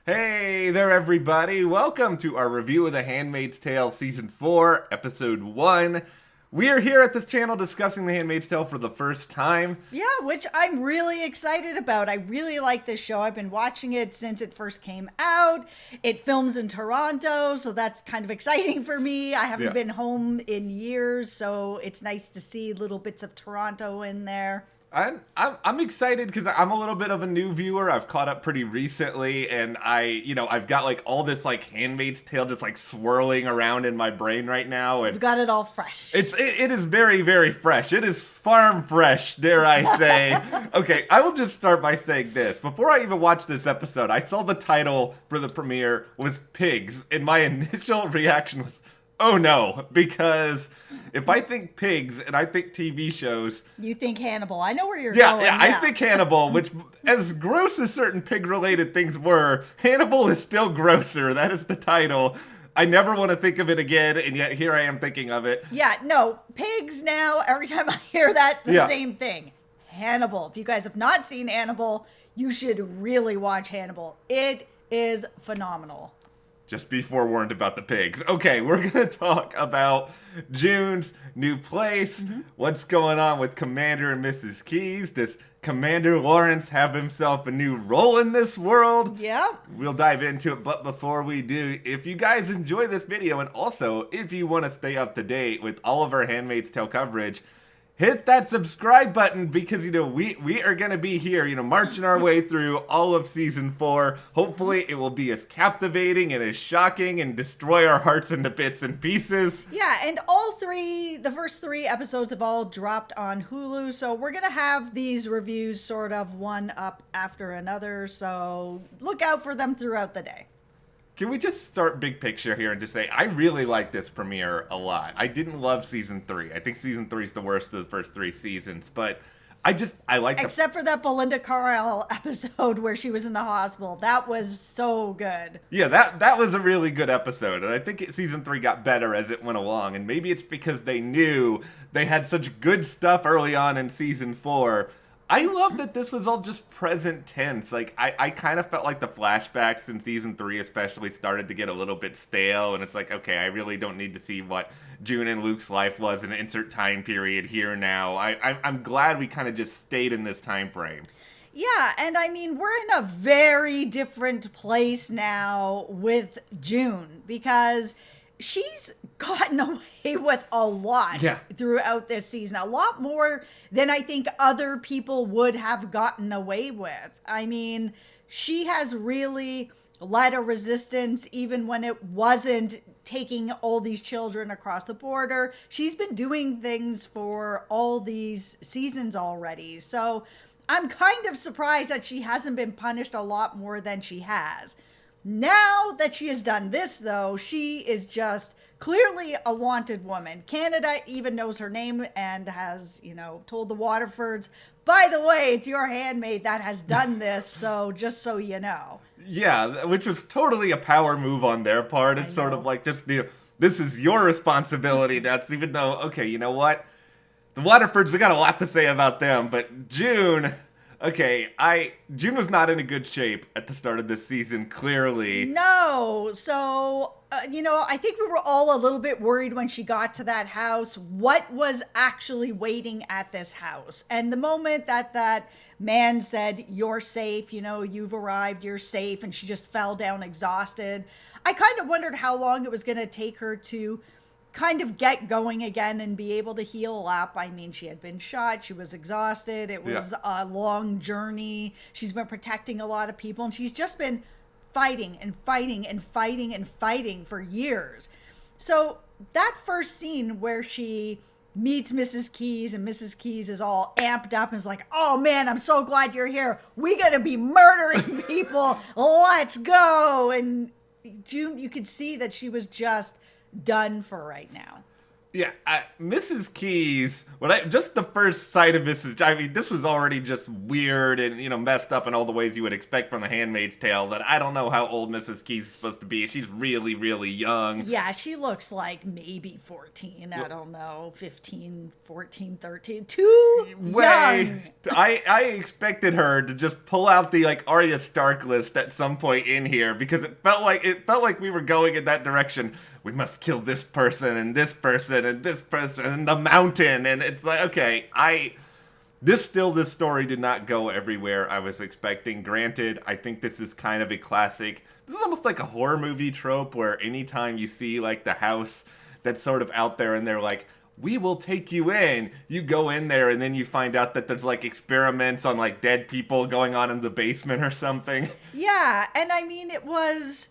Hey there, everybody. Welcome to our review of The Handmaid's Tale Season 4, Episode 1. We are here at this channel discussing The Handmaid's Tale for the first time. Yeah, which I'm really excited about. I really like this show. I've been watching it since it first came out. It films in Toronto, so that's kind of exciting for me. I haven't been home in years, so it's nice to see little bits of Toronto in there. I'm excited because I'm a little bit of a new viewer. I've caught up pretty recently, and I've got like all this like Handmaid's Tale just like swirling around in my brain right now, and You've got it all fresh. it is very, very fresh. It is farm fresh, dare I say. Okay, I will just start by saying this. Before I even watched this episode, I saw the title for the premiere was Pigs, and my initial reaction was, oh no, because if I think pigs and I think TV shows... You think Hannibal. I know where you're going. Yeah, I think Hannibal, which as gross as certain pig-related things were, Hannibal is still grosser. That is the title. I never want to think of it again, and yet here I am thinking of it. Yeah, no, pigs now, every time I hear that, same thing. Hannibal. If you guys have not seen Hannibal, you should really watch Hannibal. It is phenomenal. Just be forewarned about the pigs. Okay, we're going to talk about June's new place. What's going on with Commander and Mrs. Keyes? Does Commander Lawrence have himself a new role in this world? Yeah. We'll dive into it, but before we do, if you guys enjoy this video, and also if you want to stay up to date with all of our Handmaid's Tale coverage, hit that subscribe button because, we are going to be here, marching our way through all of Season 4. Hopefully it will be as captivating and as shocking and destroy our hearts into bits and pieces. Yeah, and the first three episodes have all dropped on Hulu, so we're going to have these reviews sort of one up after another, so look out for them throughout the day. Can we just start big picture here and just say, I really like this premiere a lot. I didn't love Season 3. I think Season 3 is the worst of the first three seasons, but I like Except for that Belinda Carlisle episode where she was in the hospital. That was so good. Yeah, that was a really good episode, and I think Season 3 got better as it went along, and maybe it's because they knew they had such good stuff early on in Season 4. I love that this was all just present tense. Like, I kind of felt like the flashbacks in Season 3 especially started to get a little bit stale, and it's like, okay, I really don't need to see what June and Luke's life was in an insert time period here now. I'm glad we kind of just stayed in this time frame. Yeah, and I mean, we're in a very different place now with June, because she's gotten away with a lot throughout this season. A lot more than I think other people would have gotten away with. I mean, she has really led a resistance even when it wasn't taking all these children across the border. She's been doing things for all these seasons already. So I'm kind of surprised that she hasn't been punished a lot more than she has. Now that she has done this, though, she is just clearly a wanted woman. Canada even knows her name and has, told the Waterfords, by the way, it's your handmaid that has done this, so just so you know. Yeah, which was totally a power move on their part. It's sort of like just, this is your responsibility. That's even though, okay, you know what? The Waterfords, we got a lot to say about them, but June... Okay, June was not in a good shape at the start of this season, clearly. No, so, I think we were all a little bit worried when she got to that house, what was actually waiting at this house. And the moment that man said, you're safe, you've arrived, you're safe, and she just fell down exhausted, I kind of wondered how long it was going to take her to kind of get going again and be able to heal up. I mean, she had been shot. She was exhausted. It was a long journey. She's been protecting a lot of people, and she's just been fighting and fighting and fighting and fighting for years. So that first scene where she meets Mrs. Keyes and Mrs. Keyes is all amped up and is like, oh man, I'm so glad you're here. We gotta be murdering people. Let's go. And June, you could see that she was just done for right now. Yeah, Mrs. Keys, just the first sight of I mean, this was already just weird and, messed up in all the ways you would expect from the Handmaid's Tale, that I don't know how old Mrs. Keys is supposed to be. She's really, really young. Yeah, she looks like maybe 14, I don't know, 15, 14, 13, too young. I expected her to just pull out the, Arya Stark list at some point in here, because it felt like we were going in that direction. We must kill this person and this person and this person and the mountain. And it's like, okay, this story did not go everywhere I was expecting. Granted, I think this is kind of a classic. This is almost like a horror movie trope where anytime you see the house that's sort of out there and they're like, we will take you in. You go in there and then you find out that there's experiments on dead people going on in the basement or something. Yeah, and I mean, it was...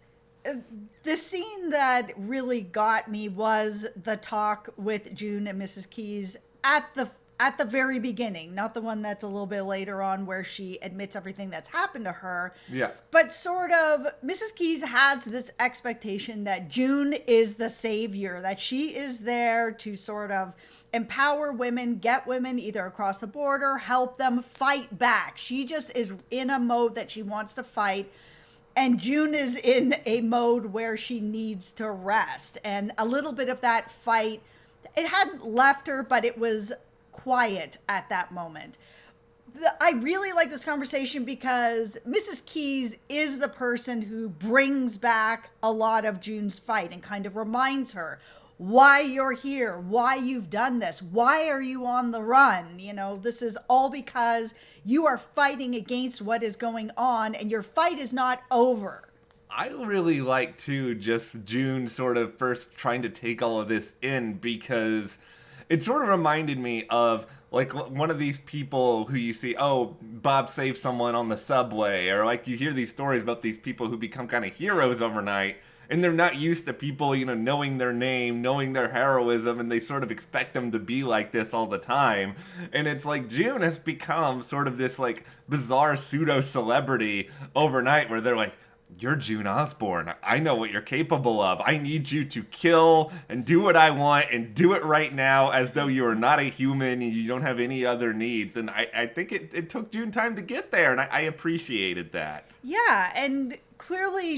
The scene that really got me was the talk with June and Mrs. Keys at the very beginning, not the one that's a little bit later on where she admits everything that's happened to her. Yeah. But sort of, Mrs. Keys has this expectation that June is the savior, that she is there to sort of empower women, get women either across the border, help them fight back. She just is in a mode that she wants to fight. And June is in a mode where she needs to rest. And a little bit of that fight, it hadn't left her, but it was quiet at that moment. I really like this conversation because Mrs. Keys is the person who brings back a lot of June's fight and kind of reminds her why you're here, why you've done this, why are you on the run? This is all because you are fighting against what is going on and your fight is not over. I really like, too, just June sort of first trying to take all of this in, because it sort of reminded me of one of these people who you see, Bob saved someone on the subway, or you hear these stories about these people who become kind of heroes overnight. And they're not used to people, knowing their name, knowing their heroism, and they sort of expect them to be like this all the time. And it's June has become sort of this, bizarre pseudo-celebrity overnight where they're like, you're June Osborne. I know what you're capable of. I need you to kill and do what I want and do it right now as though you are not a human and you don't have any other needs. And I think it took June time to get there, and I appreciated that. Yeah, and... clearly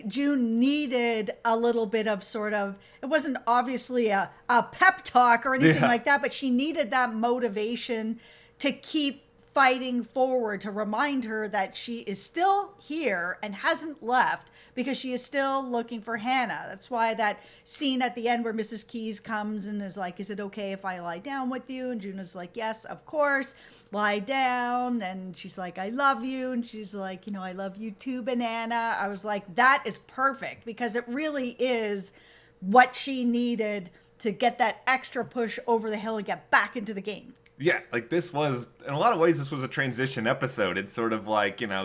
June needed a little bit of sort of, it wasn't obviously a pep talk or anything like that, but she needed that motivation to keep fighting forward, to remind her that she is still here and hasn't left because she is still looking for Hannah. That's why that scene at the end where Mrs. Keys comes and is like, is it okay if I lie down with you? And June is like, yes, of course, lie down. And she's like, I love you. And she's like, I love you too, banana. I was like, that is perfect, because it really is what she needed to get that extra push over the hill and get back into the game. Yeah, this was, in a lot of ways, this was a transition episode. It's sort of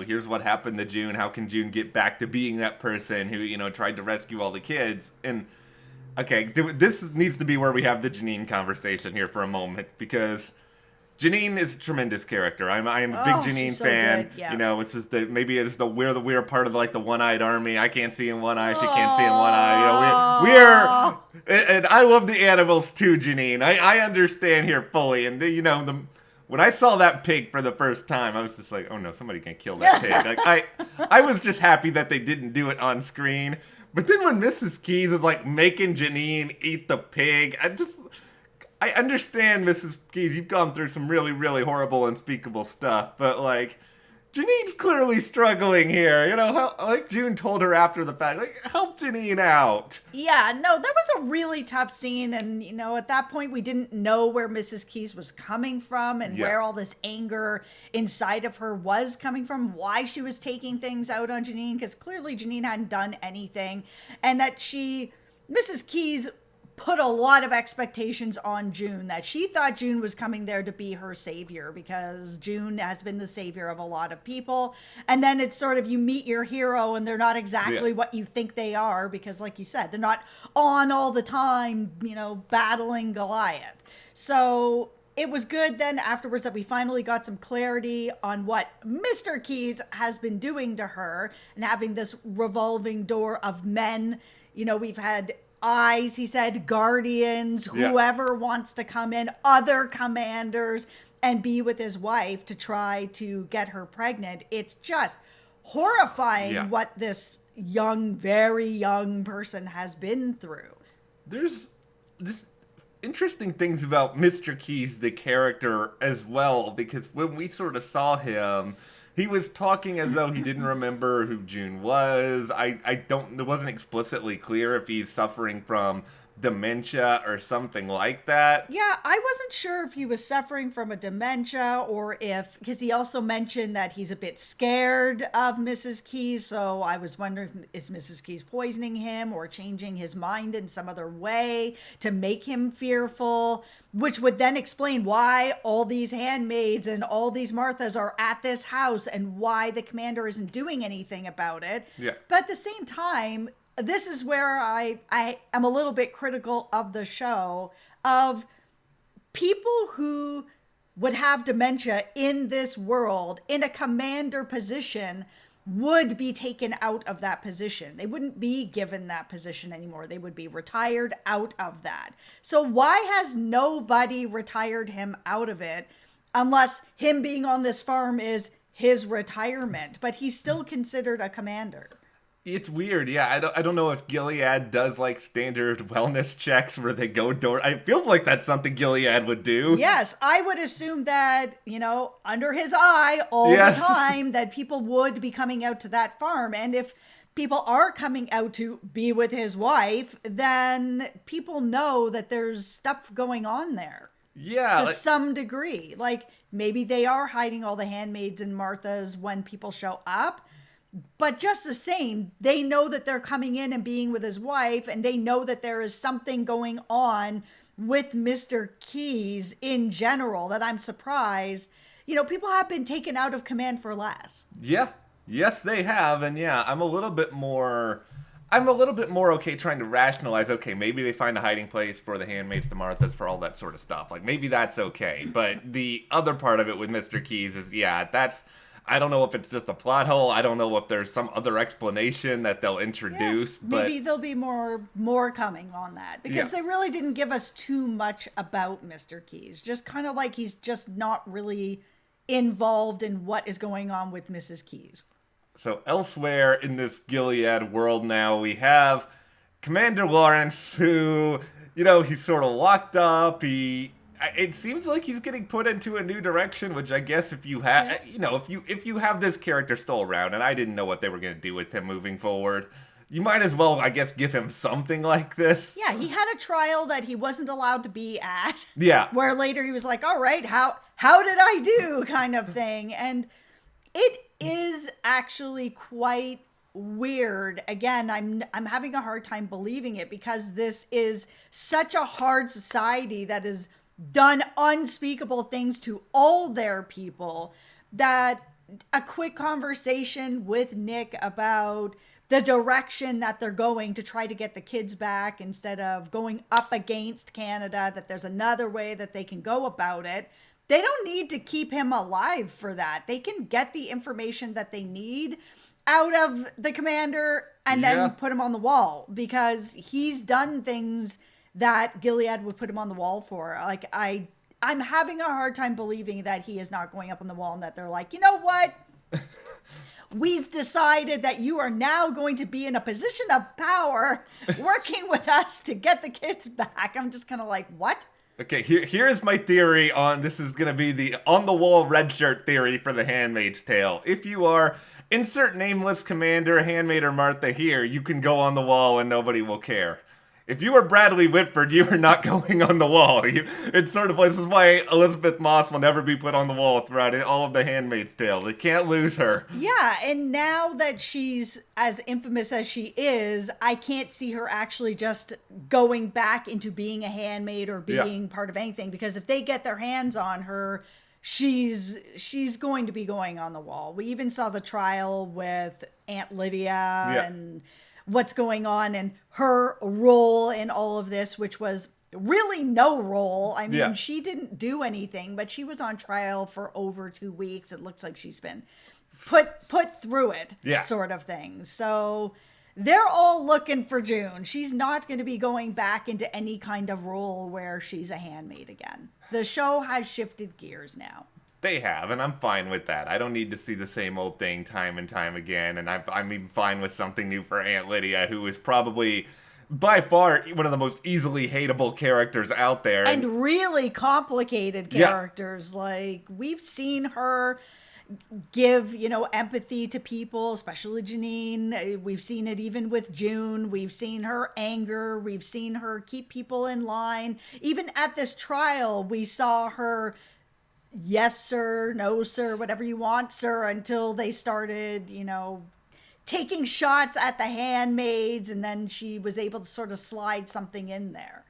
here's what happened to June. How can June get back to being that person who, tried to rescue all the kids? And, okay, this needs to be where we have the Janine conversation here for a moment, because Janine is a tremendous character. I am a big Janine fan. So yeah. It's just maybe it's we're part of the one-eyed army. I can't see in one eye. She can't see in one eye. We're and I love the animals too, Janine. I understand here fully. And when I saw that pig for the first time, I was just like, oh no, somebody can kill that pig. I was just happy that they didn't do it on screen. But then when Mrs. Keys is making Janine eat the pig, I understand, Mrs. Keys, you've gone through some really, really horrible, unspeakable stuff, but, Janine's clearly struggling here. Like June told her after the fact, help Janine out. Yeah, no, that was a really tough scene, and, at that point, we didn't know where Mrs. Keys was coming from and where all this anger inside of her was coming from, why she was taking things out on Janine, because clearly Janine hadn't done anything, and that Mrs. Keys put a lot of expectations on June, that she thought June was coming there to be her savior, because June has been the savior of a lot of people. And then it's sort of, you meet your hero and they're not exactly what you think they are, because like you said, they're not on all the time, battling Goliath. So it was good then afterwards that we finally got some clarity on what Mr. Keys has been doing to her, and having this revolving door of men. We've had eyes. He said guardians, whoever wants to come in, other commanders, and be with his wife to try to get her pregnant. It's just horrifying what this young, very young person has been through. There's just interesting things about Mr. Keyes, the character, as well, because when we sort of saw him, he was talking as though he didn't remember who June was. It wasn't explicitly clear if he's suffering from dementia or something like that. Yeah, I wasn't sure if he was suffering from a dementia or because he also mentioned that he's a bit scared of Mrs. Keyes, so I was wondering, is Mrs. Keyes poisoning him or changing his mind in some other way to make him fearful, which would then explain why all these handmaids and all these Marthas are at this house and why the commander isn't doing anything about it. Yeah. But at the same time, this is where I am a little bit critical of the show, of people who would have dementia in this world in a commander position would be taken out of that position. They wouldn't be given that position anymore. They would be retired out of that. So why has nobody retired him out of it, unless him being on this farm is his retirement, but he's still considered a commander? It's weird, yeah. I don't know if Gilead does like standard wellness checks where they go door. It feels like that's something Gilead would do. Yes, I would assume that, under his eye all the time, that people would be coming out to that farm. And if people are coming out to be with his wife, then people know that there's stuff going on there. Yeah. To some degree. Like, maybe they are hiding all the handmaids and Marthas when people show up. But just the same, they know that they're coming in and being with his wife, and they know that there is something going on with Mr. Keyes in general that I'm surprised. People have been taken out of command for less. Yeah. Yes, they have. And yeah, I'm a little bit more okay trying to rationalize, okay, maybe they find a hiding place for the handmaids, the Marthas, for all that sort of stuff. Like, maybe that's okay. But the other part of it with Mr. Keyes is, I don't know if it's just a plot hole. I don't know if there's some other explanation that they'll introduce. Yeah, maybe there'll be more coming on that. Because they really didn't give us too much about Mr. Keyes. Just kind of like he's just not really involved in what is going on with Mrs. Keyes. So elsewhere in this Gilead world now, we have Commander Lawrence, who, he's sort of locked up. It seems like he's getting put into a new direction, which I guess if you have, if you have this character still around, and I didn't know what they were going to do with him moving forward, you might as well, I guess, give him something like this. Yeah, he had a trial that he wasn't allowed to be at. Yeah. Where later he was like, all right, how did I do, kind of thing. And it is actually quite weird. Again, I'm having a hard time believing it, because this is such a hard society that is done unspeakable things to all their people, that a quick conversation with Nick about the direction that they're going to try to get the kids back instead of going up against Canada, that there's another way that they can go about it. They don't need to keep him alive for that. They can get the information that they need out of the commander and then put him on the wall, because he's done things that Gilead would put him on the wall for. Like, I'm having a hard time believing that he is not going up on the wall and that they're like, you know what? We've decided that you are now going to be in a position of power working with us to get the kids back. I'm just kind of like, what? Okay, here's my theory on this is going to be the on-the-wall red shirt theory for the Handmaid's Tale. If you are insert nameless commander, handmaid, or Martha here, you can go on the wall and nobody will care. If you are Bradley Whitford, you are not going on the wall. It's sort of, this is why Elizabeth Moss will never be put on the wall throughout all of the Handmaid's Tale. They can't lose her. Yeah, and now that she's as infamous as she is, I can't see her actually just going back into being a handmaid or being part of anything, because if they get their hands on her, she's going to be going on the wall. We even saw the trial with Aunt Lydia and what's going on and her role in all of this, which was really no role. I mean, she didn't do anything, but she was on trial for over 2 weeks. It looks like she's been put through it, sort of thing. So they're all looking for June. She's not going to be going back into any kind of role where she's a handmaid again. The show has shifted gears now. They have, and I'm fine with that. I don't need to see the same old thing time and time again, and I'm even fine with something new for Aunt Lydia, who is probably, by far, one of the most easily hateable characters out there. And really complicated characters. Yeah. Like, we've seen her give, empathy to people, especially Janine. We've seen it even with June. We've seen her anger. We've seen her keep people in line. Even at this trial, we saw her... yes, sir, no, sir, whatever you want, sir, until they started, taking shots at the handmaids, and then she was able to sort of slide something in there.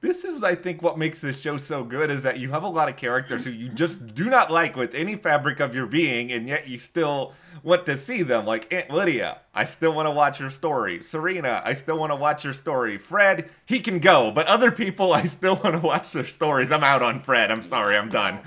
This is, I think, what makes this show so good, is that you have a lot of characters who you just do not like with any fabric of your being, and yet you still want to see them. Like Aunt Lydia, I still want to watch her story. Serena, I still want to watch her story. Fred, he can go, but other people, I still want to watch their stories. I'm out on Fred. I'm sorry, I'm done.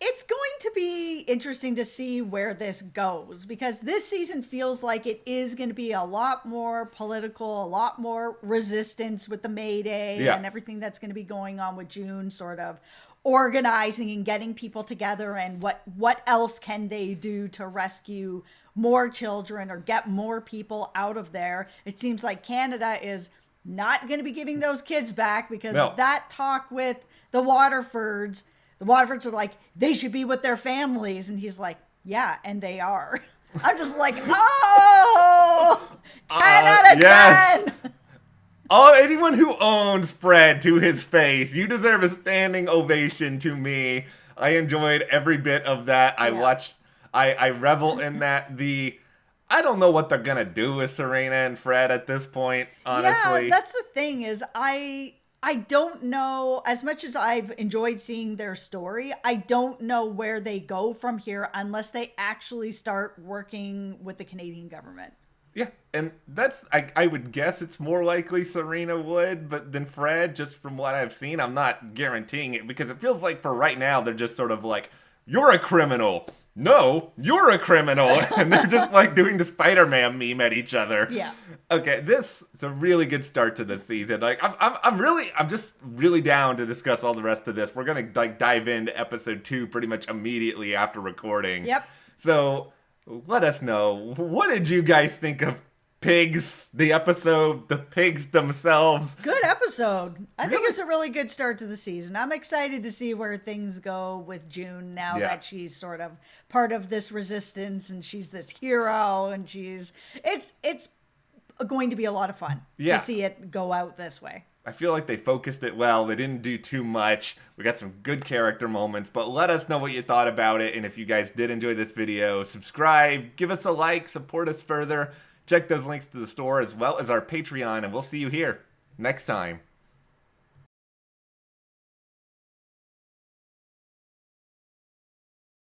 It's going to be interesting to see where this goes, because this season feels like it is going to be a lot more political, a lot more resistance with the May Day and everything that's going to be going on with June, sort of organizing and getting people together, and what else can they do to rescue more children or get more people out of there. It seems like Canada is not going to be giving those kids back, because that talk with the Waterfords are like, they should be with their families. And he's like, yeah, and they are. I'm just like, 10 out of 10. Oh, anyone who owns Fred to his face, you deserve a standing ovation to me. I enjoyed every bit of that. I revel in that. I don't know what they're going to do with Serena and Fred at this point, honestly. Yeah, that's the thing, is I don't know, as much as I've enjoyed seeing their story, I don't know where they go from here unless they actually start working with the Canadian government. Yeah, and that's, I would guess it's more likely Serena would, but than Fred, just from what I've seen. I'm not guaranteeing it, because it feels like for right now, they're just sort of like, you're a criminal. No, you're a criminal. And they're just like doing the Spider-Man meme at each other. Yeah. Okay, this is a really good start to this season. Like, I'm just really down to discuss all the rest of this. We're gonna dive into episode 2 pretty much immediately after recording. Yep. So let us know, what did you guys think of Pigs, the episode, the pigs themselves? Good episode. I think it's a really good start to the season. I'm excited to see where things go with June now that she's sort of part of this resistance, and she's this hero, and it's going to be a lot of fun to see it go out this way. I feel like they focused it well. They didn't do too much. We got some good character moments, but let us know what you thought about it. And if you guys did enjoy this video, subscribe, give us a like, support us further. Check those links to the store as well as our Patreon, and we'll see you here next time.